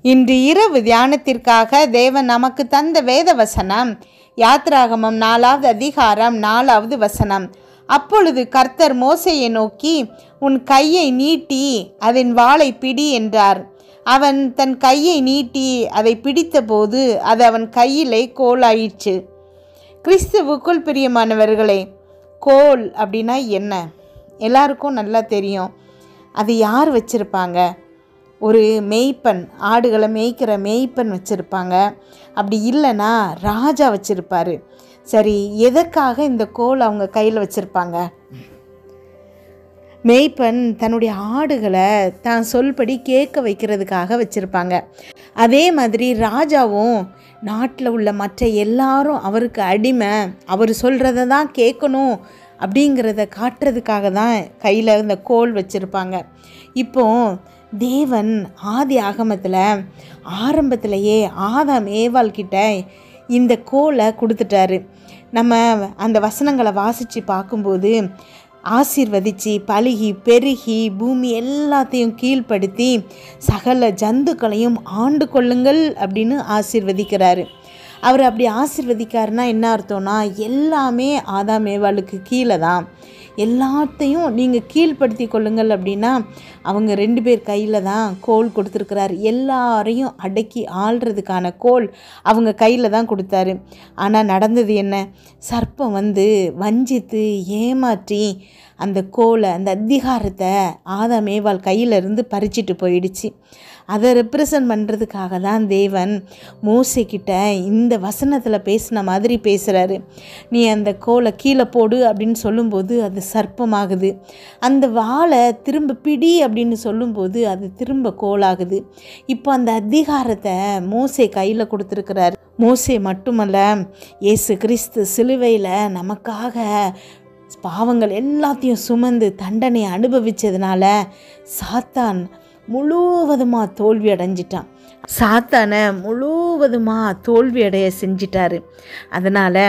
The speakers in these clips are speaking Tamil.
இன்று இரவு தியானத்திற்காக தேவன் நமக்கு தந்த வேத வசனம் யாத்ராகமம் 4வது அதிகாரம் 4வது வசனம். அப்பொழுது கர்த்தர் மோசேயை நோக்கி, உன் கையை நீட்டி அதன் வாளை பிடி என்றார். அவன் தன் கையை நீட்டி அதை பிடித்தபோது அது அவன் கையிலே கோலாயிற்று. கிறிஸ்துவுக்குள் பிரியமானவர்களே, கோல் அப்படின்னா என்ன? எல்லாருக்கும் நல்லா தெரியும். அது யார் வச்சுருப்பாங்க? ஒரு மேய்ப்பன், ஆடுகளை மேய்க்கிற மேய்ப்பன் வச்சுருப்பாங்க. அப்படி இல்லைன்னா ராஜா வச்சுருப்பார். சரி, எதற்காக இந்த கோல் அவங்க கையில் வச்சுருப்பாங்க? மேய்ப்பன் தன்னுடைய ஆடுகளை தான் சொல்படி கேட்க வைக்கிறதுக்காக வச்சுருப்பாங்க. அதே மாதிரி ராஜாவும் நாட்டில் உள்ள மற்ற எல்லாரும் அவருக்கு அடிமை, அவர் சொல்கிறத தான் கேட்கணும் அப்படிங்கிறத காட்டுறதுக்காக தான் கையில் இந்த கோல் வச்சுருப்பாங்க. இப்போ தேவன் ஆதி ஆகமத்தில் ஆரம்பத்திலேயே ஆதாம் ஏவாள் கிட்ட இந்த கோலை கொடுத்துட்டாரு. நம்ம அந்த வசனங்களை வாசித்து பார்க்கும்போது ஆசீர்வதித்து பலுகி பெருகி பூமி எல்லாத்தையும் கீழ்ப்படுத்தி சகல ஜந்துக்களையும் ஆண்டு கொள்ளுங்கள் அப்படின்னு ஆசீர்வதிக்கிறாரு. அவர் அப்படி ஆசீர்வதிக்காருன்னா என்ன அர்த்தம்னா, எல்லாமே ஆதாம் ஏவாளுக்கு கீழே தான். எல்லாத்தையும் நீங்கள் கீழ்ப்படுத்தி கொள்ளுங்கள் அப்படின்னா அவங்க 2 பேர் கையில் தான் கோல் கொடுத்துருக்கிறார். எல்லாரையும் அடக்கி ஆள்றதுக்கான கோல் அவங்க கையில் தான் கொடுத்தாரு. ஆனால் நடந்தது என்ன? சர்ப்பம் வந்து வஞ்சித்து ஏமாற்றி அந்த கோலை, அந்த அதிகாரத்தை ஆதாம் ஏவாள் கையிலிருந்து பறிச்சிட்டு போயிடுச்சு. அதை ரெப்ரசன்ட் பண்ணுறதுக்காக தான் தேவன் மோசேக்கிட்ட இந்த வசனத்தில் பேசின மாதிரி பேசுகிறாரு. நீ அந்த கோலை கீழே போடு அப்படின்னு சொல்லும்போது அது சர்ப்பமாகுது. அந்த வாளை திரும்ப பிடி அப்படின்னு சொல்லும்போது அது திரும்ப கோலாகுது. இப்போ அந்த அதிகாரத்தை மோசே கையில் கொடுத்துருக்கிறார். மோசே மட்டுமல்ல, இயேசு கிறிஸ்து சிலுவையில் நமக்காக பாவங்கள் எல்லாத்தையும் சுமந்து தண்டனை அனுபவித்ததுனால சாத்தான் முழுவதுமாக தோல்வி அடைஞ்சிட்டான். சாத்தானை முழுவதுமாக தோல்வி அடைய செஞ்சிட்டாரு. அதனால்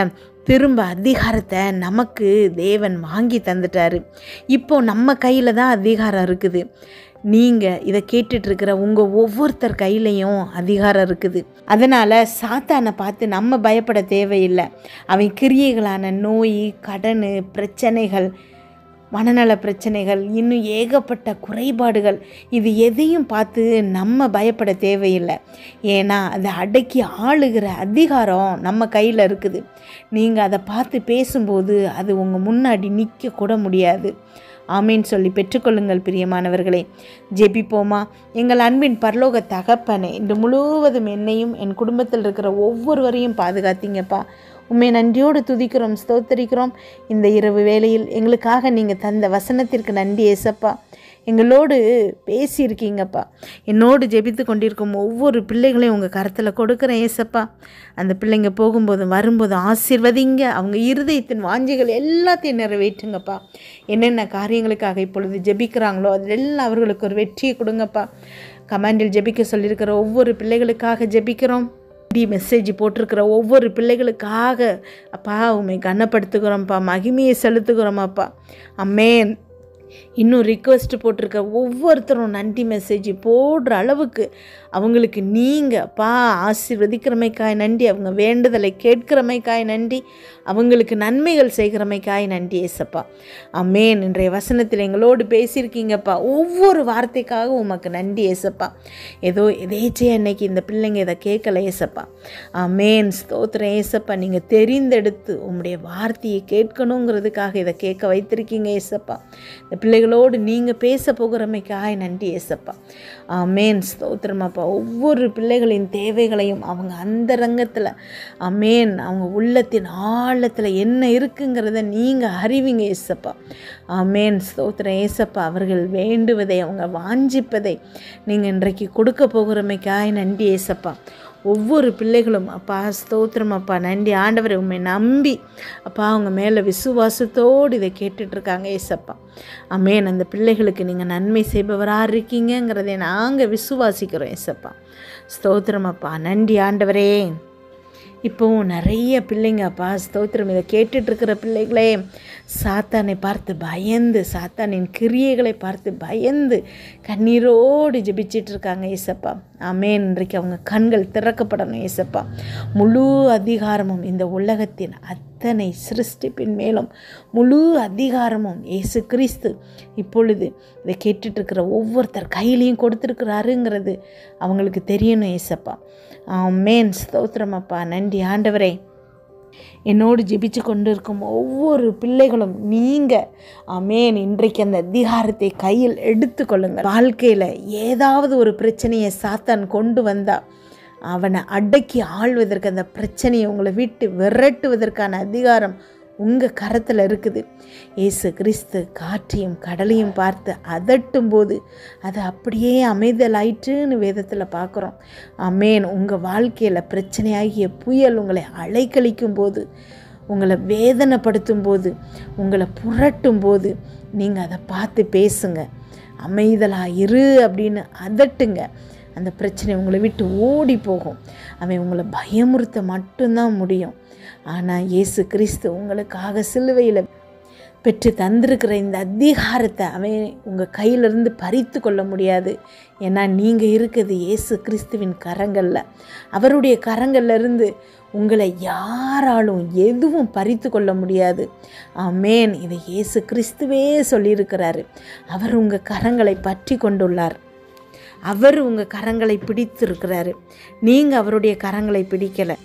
திரும்ப அதிகாரத்தை நமக்கு தேவன் வாங்கி தந்துட்டாரு. இப்போ நம்ம கையில் தான் அதிகாரம் இருக்குது. நீங்கள் இதை கேட்டுட்ருக்கிற உங்கள் ஒவ்வொருத்தர் கையிலையும் அதிகாரம் இருக்குது. அதனால் சாத்தானை பார்த்து நம்ம பயப்பட தேவையில்லை. அவன் கிரியைகளான நோய், கடன், பிரச்சனைகள், மனநல பிரச்சனைகள், இன்னும் ஏகப்பட்ட குறைபாடுகள், இது எதையும் பார்த்து நம்ம பயப்பட தேவையில்லை. ஏன்னா அதை அடக்கி ஆளுகிற அதிகாரம் நம்ம கையில் இருக்குது. நீங்கள் அதை பார்த்து பேசும்போது அது உங்கள் முன்னாடி நிற்க கூட முடியாது. ஆமீன் சொல்லி பெற்றுக்கொள்ளுங்கள் பிரியமானவர்களே. ஜெபிப்போமா. எங்கள் அன்பின் பரலோக தகப்பனே, இன்று முழுவதும் என்னையும் என் குடும்பத்தில் இருக்கிற ஒவ்வொருவரையும் பாதுகாத்தீங்கப்பா. உண்மை நன்றியோடு துதிக்கிறோம், ஸ்தோத்தரிக்கிறோம். இந்த இரவு வேளையில் எங்களுக்காக நீங்கள் தந்த வசனத்திற்கு நன்றி ஏசப்பா. எங்களோடு பேசியிருக்கீங்கப்பா. என்னோடு ஜெபித்து கொண்டிருக்கும் ஒவ்வொரு பிள்ளைகளையும் உங்கள் கரத்தில் கொடுக்குறேன் ஏசப்பா. அந்த பிள்ளைங்க போகும்போதும் வரும்போதும் ஆசீர்வதிங்க. அவங்க இருதயத்தின் வாஞ்சிகள் எல்லாத்தையும் நிறைவேற்றுங்கப்பா. என்னென்ன காரியங்களுக்காக இப்பொழுது ஜெபிக்கிறாங்களோ அதெல்லாம் அவர்களுக்கு ஒரு வெற்றியை கொடுங்கப்பா. கமாண்டில் ஜெபிக்க சொல்லியிருக்கிற ஒவ்வொரு பிள்ளைகளுக்காக ஜெபிக்கிறோம். மெசேஜ் போட்டிருக்கிற ஒவ்வொரு பிள்ளைகளுக்காக அப்பா உண்மை கனப்படுத்துகிறோம்ப்பா, மகிமையை செலுத்துகிறோமாப்பா. அம்மேன். இன்னும் ரிக்வெஸ்ட் போட்டிருக்க ஒவ்வொருத்தரும் நன்றி மெசேஜ் போடுற அளவுக்கு அவங்களுக்கு நீங்கள் அப்பா ஆசீர்வதிக்கிறமைக்காய் நன்றி, அவங்க வேண்டுதலை கேட்கிறமைக்காய் நன்றி, அவங்களுக்கு நன்மைகள் செய்கிறமைக்காய் நன்றி ஏசப்பா. அமேன். இன்றைய வசனத்தில் எங்களோடு பேசியிருக்கீங்கப்பா. ஒவ்வொரு வார்த்தைக்காக உமக்கு நன்றி ஏசப்பா. ஏதோ எதேச்சையாக இன்னைக்கு இந்த பிள்ளைங்க இதை கேட்கல ஏசப்பா. அமேன். ஸ்தோத்திரம் ஏசப்பா. நீங்கள் தெரிந்தெடுத்து உங்களுடைய வார்த்தையை கேட்கணுங்கிறதுக்காக இதை கேட்க வைத்திருக்கீங்க ஏசப்பா. இந்த பிள்ளைகளோடு நீங்கள் பேச போகிறமைக்காய் நன்றி ஏசப்பா. அமேன். ஸ்தோத்திரமாப்பா. ஒவ்வொரு பிள்ளைகளின் தேவைகளையும் அவங்க அந்த ரங்கத்தில் அமேன் அவங்க உள்ளத்தின் ஆழத்தில் என்ன இருக்குங்கிறத நீங்கள் அறிவிங்க ஏசப்பா. அமேன். ஸ்தோத்திரம் ஏசப்பா. அவர்கள் வேண்டுவதை, அவங்க வாஞ்சிப்பதை நீங்கள் இன்றைக்கு கொடுக்க போகிறமைக்காய் நன்றி ஏசப்பா. ஒவ்வொரு பிள்ளைகளும் அப்பா ஸ்தோத்திரம் அப்பா. நன்றி ஆண்டவரை. உண்மை நம்பி அப்பா அவங்க மேலே விசுவாசத்தோடு இதை கேட்டுட்ருக்காங்க ஏசப்பா. அமேன். அந்த பிள்ளைகளுக்கு நீங்கள் நன்மை செய்பவராக இருக்கீங்கிறதை நாங்கள் விசுவாசிக்கிறோம் ஏசப்பா. ஸ்தோத்திரம் அப்பா. நன்றி ஆண்டவரே. இப்போவும் நிறைய பிள்ளைங்க அப்பா ஸ்தோத்திரம், இதை கேட்டுட்ருக்கிற பிள்ளைகளே சாத்தானை பார்த்து பயந்து, சாத்தானின் கிரியைகளை பார்த்து பயந்து கண்ணீரோடு ஜெபிச்சிட்டு இருக்காங்க ஏசப்பா. ஆமென். இன்றைக்கு அவங்க கண்கள் திறக்கப்படணும் ஏசப்பா. முழு அதிகாரமும் இந்த உலகத்தின் அத்தனை சிருஷ்டிப்பின் மேலும் முழு அதிகாரமும் இயேசு கிறிஸ்து இப்பொழுது இதை கேட்டுட்ருக்கிற ஒவ்வொருத்தர் கையிலையும் கொடுத்துருக்குறாருங்கிறது அவங்களுக்கு தெரியணும் ஏசப்பா. ஆமென். ஸ்தோத்திரம் அப்பா. நன்றி ஆண்டவரே. என்னோடு ஜெபிச்சு கொண்டு இருக்கும் ஒவ்வொரு பிள்ளைகளும் நீங்கள் ஆமென் இன்றைக்கு அந்த அதிகாரத்தை கையில் எடுத்துக்கொள்ளுங்கள். வாழ்க்கையில் ஏதாவது ஒரு பிரச்சனையை சாத்தான் கொண்டு வந்தால் அவனை அடக்கி ஆள்வதற்கு, அந்த பிரச்சனையை உங்களை விட்டு விரட்டுவதற்கான அதிகாரம் உங்கள் கரத்தில் இருக்குது. இயேசு கிறிஸ்து காற்றையும் கடலையும் பார்த்து அதட்டும் போது அது அப்படியே அமைதலாயிற்றுன்னு வேதத்தில் பார்க்குறோம். ஆமென். உங்கள் வாழ்க்கையில் பிரச்சனையாகிய புயல் உங்களை அலைக்கழிக்கும் போது, உங்களை வேதனைப்படுத்தும் போது, உங்களை புரட்டும் போது நீங்கள் அதை பார்த்து பேசுங்க. அமைதலாக இரு அப்படின்னு அதட்டுங்க. அந்த பிரச்சனை உங்களை விட்டு ஓடி போகும். அவன் உங்களை பயமுறுத்த மட்டும்தான் முடியும். ஆனால் இயேசு கிறிஸ்து உங்களுக்காக சிலுவையில் பெற்று தந்திருக்கிற இந்த அதிகாரத்தை அவன் உங்கள் கையிலிருந்து பறித்து கொள்ள முடியாது. ஏன்னா நீங்கள் இருக்கிறது இயேசு கிறிஸ்துவின் கரங்களில். அவருடைய கரங்கள்லேருந்து உங்களை யாராலும் எதுவும் பறித்து கொள்ள முடியாது. ஆமென். இதை இயேசு கிறிஸ்துவே சொல்லியிருக்கிறாரு. அவர் உங்கள் கரங்களை பற்றி கொண்டுள்ளார். அவர் உங்கள் கரங்களை பிடித்திருக்கிறாரு. நீங்கள் அவருடைய கரங்களை பிடிக்கலை.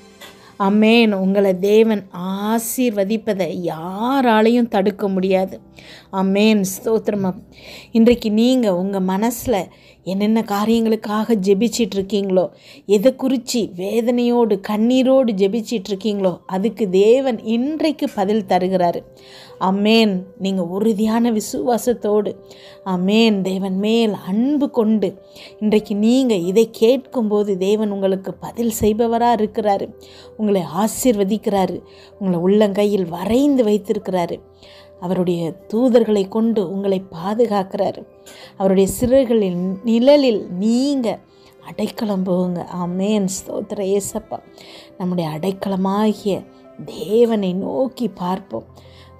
ஆமென். உங்களை தேவன் ஆசீர்வதிப்பதை யாராலையும் தடுக்க முடியாது. ஆமென். ஸ்தோத்திரம். இன்றைக்கு நீங்கள் உங்கள் மனசில் என்னென்ன காரியங்களுக்காக ஜெபிச்சிட்ருக்கீங்களோ, எதை குறித்து வேதனையோடு கண்ணீரோடு ஜெபிச்சிட்ருக்கீங்களோ அதுக்கு தேவன் இன்றைக்கு பதில் தருகிறாரு. ஆமென். நீங்கள் உறுதியான விசுவாசத்தோடு ஆமென் தேவன் மேல் அன்பு கொண்டு இன்றைக்கு நீங்கள் இதை கேட்கும்போது தேவன் உங்களுக்கு பதில் செய்பவராக இருக்கிறாரு. உங்களை ஆசீர்வதிக்கிறாரு. உங்களை உள்ளங்கையில் வரைந்து வைத்திருக்கிறாரு. அவருடைய தூதர்களை கொண்டு உங்களை பாதுகாக்கிறாரு. அவருடைய சிறகுகளின் நிழலில் நீங்கள் அடைக்கலம் போகுங்க. ஆமென். ஸ்தோத்திர ஏசப்பா. நம்முடைய அடைக்கலமாகிய தேவனை நோக்கி பார்ப்போம்.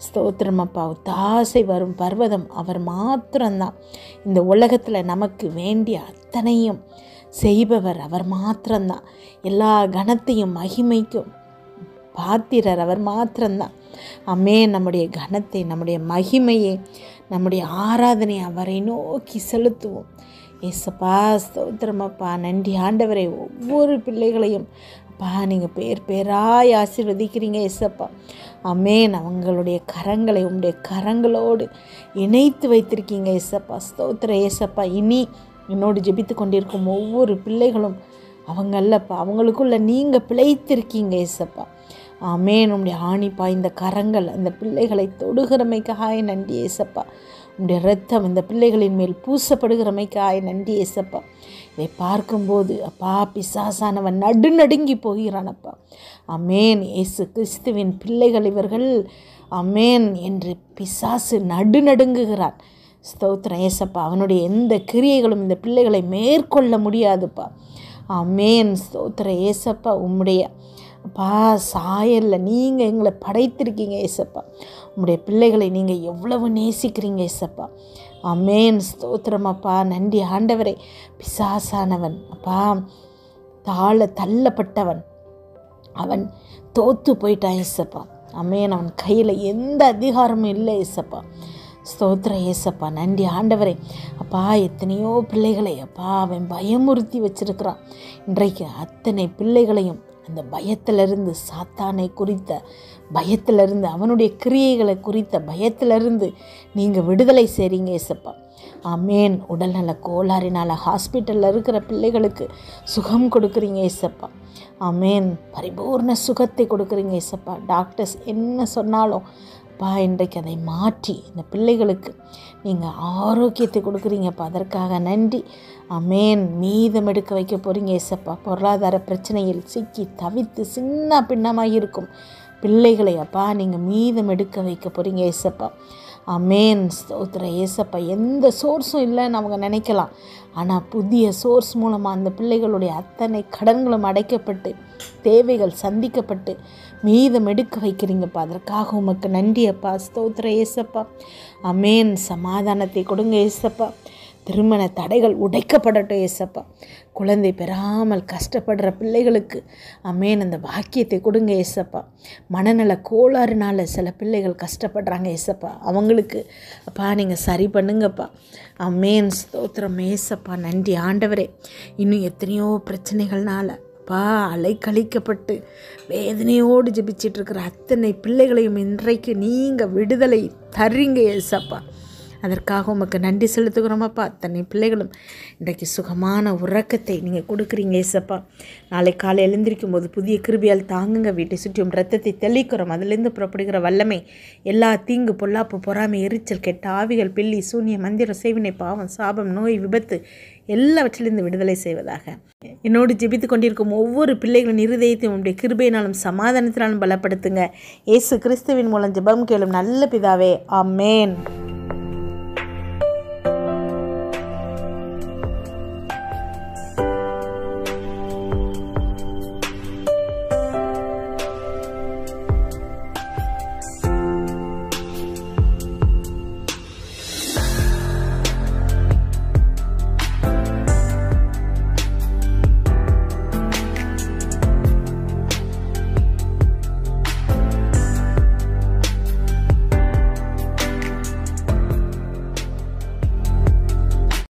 ஸ்தோத்திரம் அப்பா. தாசை வரும் பர்வதம் அவர் மாத்திரம்தான். இந்த உலகத்தில் நமக்கு வேண்டிய அத்தனையும் செய்பவர் அவர் மாத்திரம்தான். எல்லா கனத்தையும் மகிமைக்கும் பாத்திரர் அவர் மாத்திரம்தான். ஆமென். நம்முடைய கனத்தை, நம்முடைய மகிமையை, நம்முடைய ஆராதனை அவரை நோக்கி செலுத்துவோம். ஏசப்பா ஸ்தோத்திரமப்பா. நன்றி ஆண்டவரை. ஒவ்வொரு பிள்ளைகளையும் அப்பா நீங்கள் பேராய் ஆசீர்வதிக்கிறீங்க ஏசப்பா. ஆமென். அவங்களுடைய கரங்களை உங்களுடைய கரங்களோடு இணைத்து வைத்திருக்கீங்க ஏசப்பா. ஸ்தோத்திர ஏசப்பா. இனி என்னோடு ஜெபித்து கொண்டிருக்கும் ஒவ்வொரு பிள்ளைகளும் அவங்களப்பா, அவங்களுக்குள்ள நீங்கள் பிழைத்திருக்கீங்க ஏசப்பா. ஆமென். உம்முடைய ஆணி பாய்ந்த கரங்கள் அந்த பிள்ளைகளை தொடுகிறமைக்காக நன்றி ஏசப்பா. உம்முடைய இரத்தம் இந்த பிள்ளைகளின் மேல் பூசப்படுகிறமைக்காக நன்றி ஏசப்பா. இதை பார்க்கும்போது அப்பா பிசாசானவன் நடுநடுங்கி போகிறானப்பா. ஆமென். இயேசு கிறிஸ்துவின் பிள்ளைகள் இவர்கள் ஆமென் என்று பிசாசு நடுநடுங்குகிறான். ஸ்தோத்திரம் ஏசப்பா. அவனுடைய எந்த கிரியைகளும் இந்த பிள்ளைகளை மேற்கொள்ள முடியாதுப்பா. ஆமென். ஸ்தோத்திர ஏசப்பா. உம்முடைய அப்பா சாயலில் நீங்கள் எங்களை படைத்திருக்கீங்க ஏசப்பா. உம்முடைய பிள்ளைகளை நீங்கள் எவ்வளவு நேசிக்கிறீங்க ஏசப்பா. ஆமென். ஸ்தோத்திரமப்பா. நன்றி ஆண்டவரை. பிசாசானவன் அப்பா தள்ளப்பட்டவன், அவன் தோற்று போயிட்டான் ஏசப்பா. ஆமென். அவன் கையில் எந்த அதிகாரமும் இல்லை ஏசப்பா. ஸ்தோத்திர ஏசப்பா. நன்றி ஆண்டவரே. அப்பா எத்தனையோ பிள்ளைகளை அப்பா அவன் பயமுறுத்தி வச்சிருக்கிறான். இன்றைக்கு அத்தனை பிள்ளைகளையும் அந்த பயத்திலிருந்து, சாத்தானை குறித்த பயத்திலிருந்து, அவனுடைய கிரியைகளை குறித்த பயத்திலிருந்து நீங்கள் விடுதலை செய்கிறீங்க ஏசப்பா. ஆமென். உடல்நல கோளாறினால் ஹாஸ்பிட்டலில் இருக்கிற பிள்ளைகளுக்கு சுகம் கொடுக்குறீங்க ஏசப்பா. ஆமென். பரிபூர்ண சுகத்தை கொடுக்குறீங்க ஏசப்பா. டாக்டர்ஸ் என்ன சொன்னாலும் அப்பா இன்றைக்கு அதை மாற்றி இந்த பிள்ளைகளுக்கு நீங்கள் ஆரோக்கியத்தை கொடுக்குறீங்கப்பா. அதற்காக நன்றி. ஆமென். மீதம் எடுக்க வைக்க போகிறீங்க ஏசப்பா. பொருளாதார பிரச்சனையில் சிக்கி தவித்து சின்ன பின்னமாக இருக்கும் பிள்ளைகளை அப்பா நீங்கள் மீதம் எடுக்க வைக்க போகிறீங்க ஏசப்பா. அமேன். ஸ்தோத்திரம் ஏசப்பா. எந்த சோர்ஸும் இல்லைன்னு அவங்க நினைக்கலாம். ஆனால் புதிய சோர்ஸ் மூலமாக அந்த பிள்ளைகளுடைய அத்தனை கடன்களும் அடைக்கப்பட்டு தேவைகள் சந்திக்கப்பட்டு மீதம் எடுக்க வைக்கிறீங்கப்பா. அதற்காக உமக்கு நன்றி அப்பா. ஸ்தோத்திரம் ஏசப்பா. அமேன். சமாதானத்தை கொடுங்க ஏசப்பா. திருமண தடைகள் உடைக்கப்படட்டும் ஏசப்பா. குழந்தை பெறாமல் கஷ்டப்படுற பிள்ளைகளுக்கு அமேன் அந்த பாக்கியத்தை கொடுங்க ஏசப்பா. மனநல கோளாறுனால சில பிள்ளைகள் கஷ்டப்படுறாங்க ஏசப்பா. அவங்களுக்கு அப்பா நீங்கள் சரி பண்ணுங்கப்பா. அமேன். ஸ்தோத்திரம் ஏசப்பா. நன்றி ஆண்டவரே. இன்னும் எத்தனையோ பிரச்சனைகள்னால அப்பா அலைக்கழிக்கப்பட்டு வேதனையோடு ஜெபிச்சிட்டு இருக்கிற அத்தனை பிள்ளைகளையும் இன்றைக்கு நீங்கள் விடுதலை தர்றீங்க ஏசப்பா. அதற்காக உமக்கு நன்றி செலுத்துகிறோமப்பா. அத்தனை பிள்ளைகளும் இன்றைக்கு சுகமான உறக்கத்தை நீங்கள் கொடுக்குறீங்க ஏசப்பா. நாளை காலை எழுந்திருக்கும் போது புதிய கிருபியால் தாங்குங்க. வீட்டை சுற்றியும் ரத்தத்தை தெளிக்கிறோம். அதிலிருந்து புறப்படுகிற வல்லமை எல்லா தீங்கு பொல்லாப்பு பொறாமை எரிச்சல் கெட்ட ஆவிகள் பில்லி சூன்ய மந்திர சேவினை பாவம் சாபம் நோய் விபத்து எல்லாவற்றிலிருந்து விடுதலை செய்வதாக. என்னோடு ஜெபித்து கொண்டிருக்கும் ஒவ்வொரு பிள்ளைகளின் இருதயத்தையும் உங்களுடைய கிருபையினாலும் சமாதானத்தினாலும் பலப்படுத்துங்க. இயேசு கிறிஸ்துவின் மூலம் ஜெபம் கேளும் நல்ல பிதாவே. ஆமேன்.